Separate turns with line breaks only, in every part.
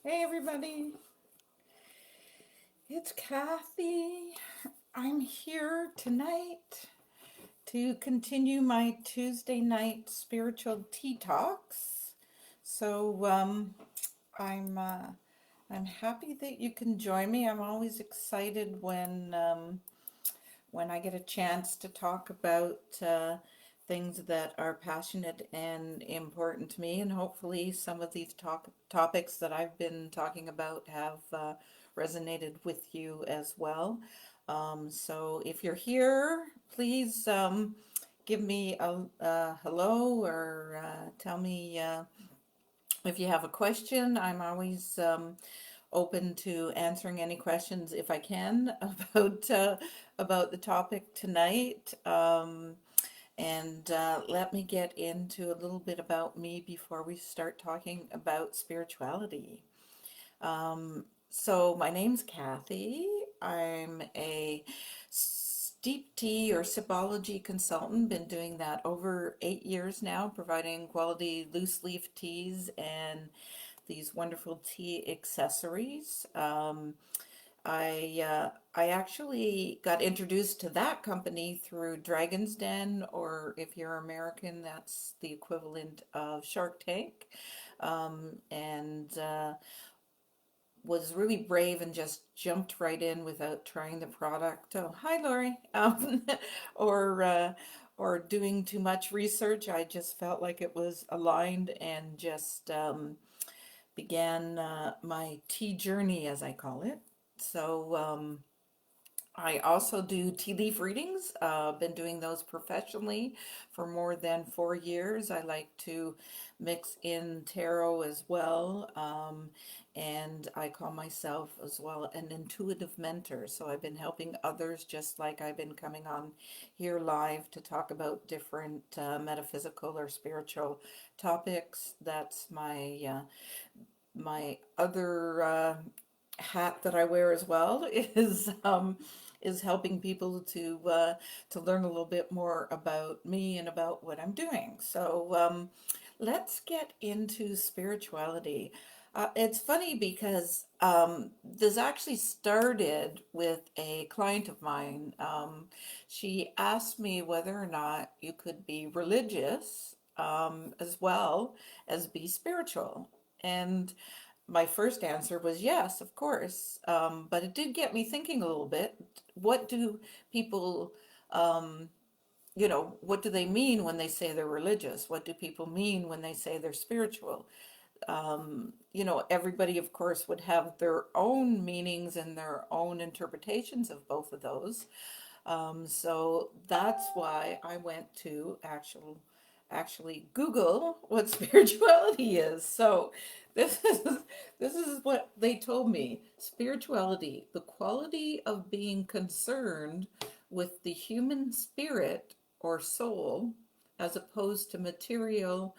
Hey everybody, it's Kathy. I'm here tonight to continue my Tuesday night spiritual tea talks. So I'm I'm happy that you can join me. I'm always excited when I get a chance to talk about things that are passionate and important to me, and hopefully some of these topics that I've been talking about have resonated with you as well. So if you're here, please give me a hello or tell me if you have a question. I'm always open to answering any questions if I can about the topic tonight. And let me get into a little bit about me before we start talking about spirituality. So my name's Kathy. I'm a steep tea or sipology consultant. Been doing that over 8 years now, providing quality loose leaf teas and these wonderful tea accessories. I actually got introduced to that company through Dragon's Den, or if you're American, that's the equivalent of Shark Tank. And was really brave and just jumped right in without trying the product. Oh, hi, Lori. Or uh, or doing too much research. I just felt like it was aligned and just began my tea journey, as I call it. So I also do tea leaf readings. Been doing those professionally for more than 4 years. I like to mix in tarot as well. And I call myself as well an intuitive mentor. So I've been helping others just like I've been coming on here live to talk about different metaphysical or spiritual topics. That's my other hat that I wear as well is helping people to learn a little bit more about me and about what I'm doing. So let's get into spirituality. It's funny because this actually started with a client of mine. She asked me whether or not you could be religious as well as be spiritual. And my first answer was yes, of course. But it did get me thinking a little bit. What do people, um, what do they mean when they say they're religious? What do people mean when they say they're spiritual? Everybody, of course, would have their own meanings and their own interpretations of both of those. So that's why I went to actually Google what spirituality is. So this is this is what they told me. Spirituality, the quality of being concerned with the human spirit or soul as opposed to material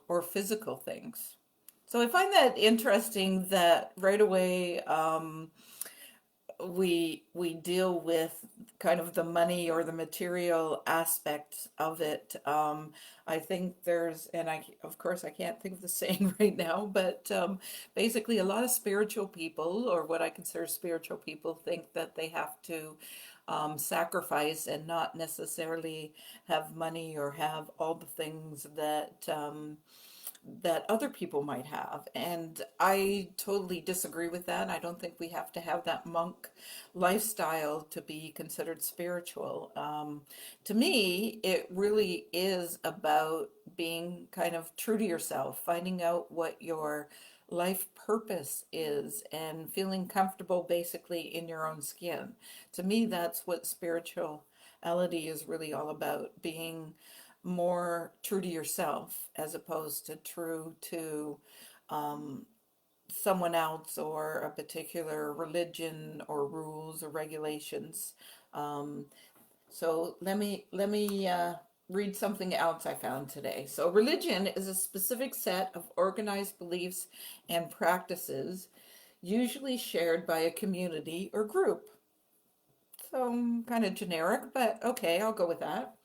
or physical things. So I find that interesting that right away we deal with kind of the money or the material aspect of it. I think there's, and I of course I can't think of the saying right now, but basically a lot of spiritual people, or what I consider spiritual people, think that they have to sacrifice and not necessarily have money or have all the things that other people might have. And I totally disagree with that. I don't think we have to have that monk lifestyle to be considered spiritual. To me, it really is about being kind of true to yourself, finding out what your life purpose is, and feeling comfortable basically in your own skin. To me, that's what spirituality is really all about, being more true to yourself as opposed to true to someone else or a particular religion or rules or regulations. Um, so let me read something else I found today. So religion is a specific set of organized beliefs and practices, usually shared by a community or group. So kind of generic, but okay, I'll go with that.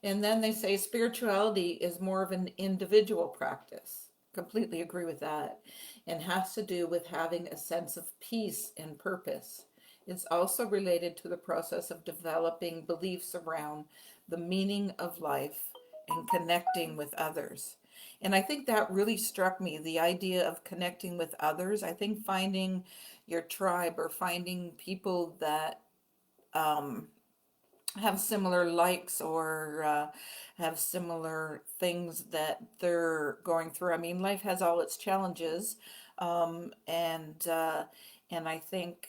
And then they say spirituality is more of an individual practice. completely agree with that. And has to do with having a sense of peace and purpose. It's also related to the process of developing beliefs around the meaning of life and connecting with others. And I think that really struck me, the idea of connecting with others. I think finding your tribe or finding people that um, have similar likes or have similar things that they're going through. I mean, life has all its challenges, um, and uh, and I think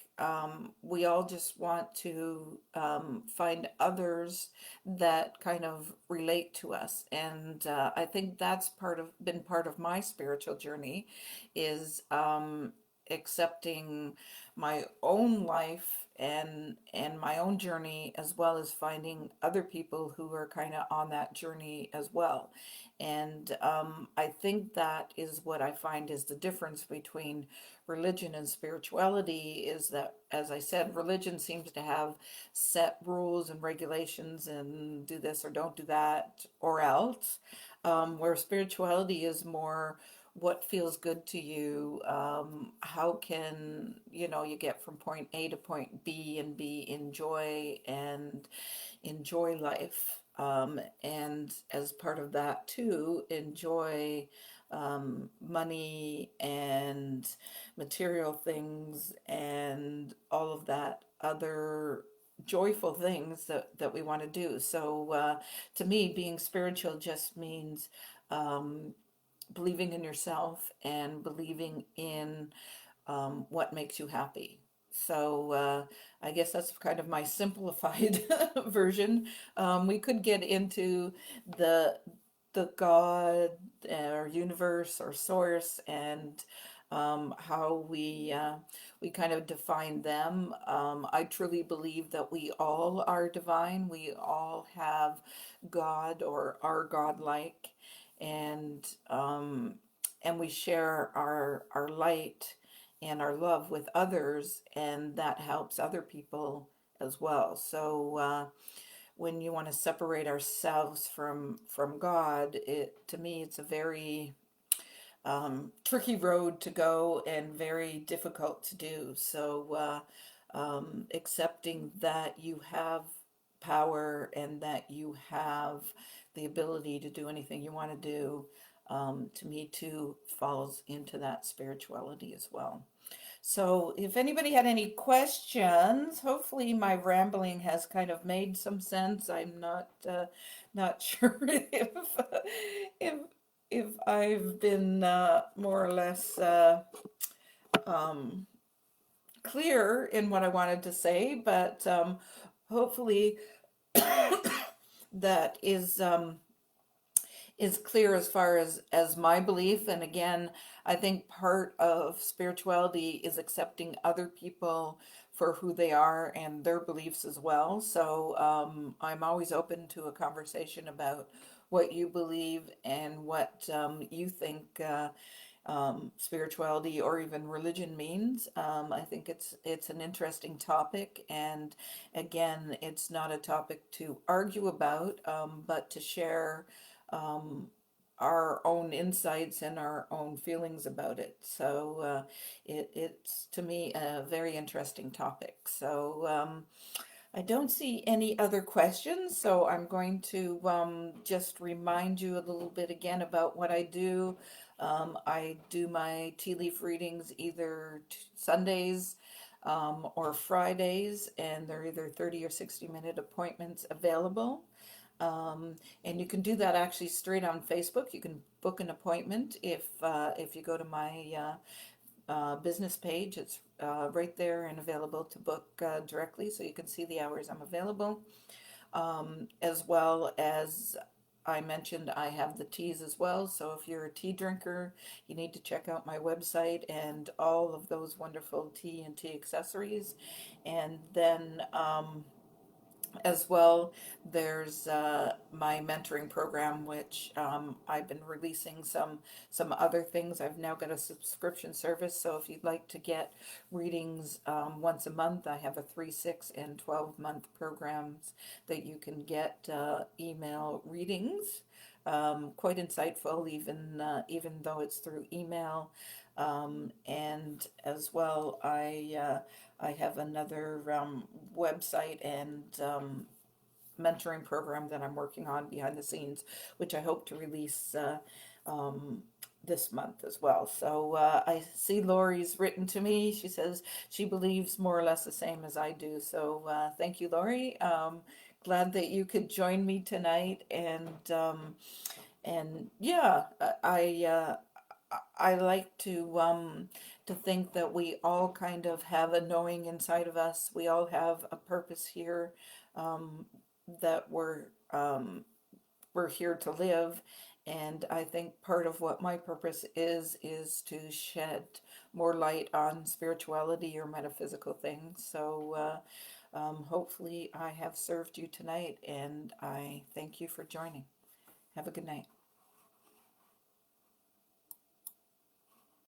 we all just want to find others that kind of relate to us, and I think that's been part of my spiritual journey, is accepting my own life and my own journey, as well as finding other people who are kind of on that journey as well. And I think that is what I find is the difference between religion and spirituality, is that, as I said, religion seems to have set rules and regulations and do this or don't do that or else, where spirituality is more what feels good to you. How can you get from point A to point B and be enjoy life, and as part of that too, enjoy money and material things and all of that other joyful things that we want to do. So to me, being spiritual just means um, believing in yourself and believing in what makes you happy. So I guess that's kind of my simplified version. We could get into the the God or universe or source, and how we kind of define them. I truly believe that we all are divine. We all have God or are godlike, and and we share our light and our love with others, and that helps other people as well. So when you want to separate ourselves from God, it to me it's a very tricky road to go and very difficult to do. So accepting that you have power and that you have the ability to do anything you want to do, to me too falls into that spirituality as well. So if anybody had any questions, hopefully my rambling has kind of made some sense. I'm not sure if if I've been more or less um, clear in what I wanted to say, but hopefully that is clear as far as my belief. And again, I think part of spirituality is accepting other people for who they are and their beliefs as well. So I'm always open to a conversation about what you believe and what you think spirituality or even religion means. I think it's an interesting topic, and again, it's not a topic to argue about, but to share um, our own insights and our own feelings about it. So it's to me a very interesting topic. So I don't see any other questions, so I'm going to just remind you a little bit again about what I do. I do my tea leaf readings either Sundays or Fridays, and they're either 30 or 60-minute appointments available. And you can do that actually straight on Facebook. You can book an appointment if you go to my business page. It's right there and available to book directly, so you can see the hours I'm available. As well as I mentioned, I have the teas as well. So if you're a tea drinker, you need to check out my website and all of those wonderful tea and tea accessories. And then as well, there's my mentoring program, which I've been releasing some other things. I've now got a subscription service, so if you'd like to get readings once a month, I have a 3, 6, and 12-month programs that you can get email readings quite insightful, even though it's through email. And as well, I have another website and mentoring program that I'm working on behind the scenes, which I hope to release um, this month as well. So I see Lori's written to me. She says she believes more or less the same as I do. So thank you, Lori. Glad that you could join me tonight, and yeah, I like to think that we all kind of have a knowing inside of us. We all have a purpose here, um, that we're here to live. And I think part of what my purpose is to shed more light on spirituality or metaphysical things. So hopefully I have served you tonight, and I thank you for joining. Have a good night.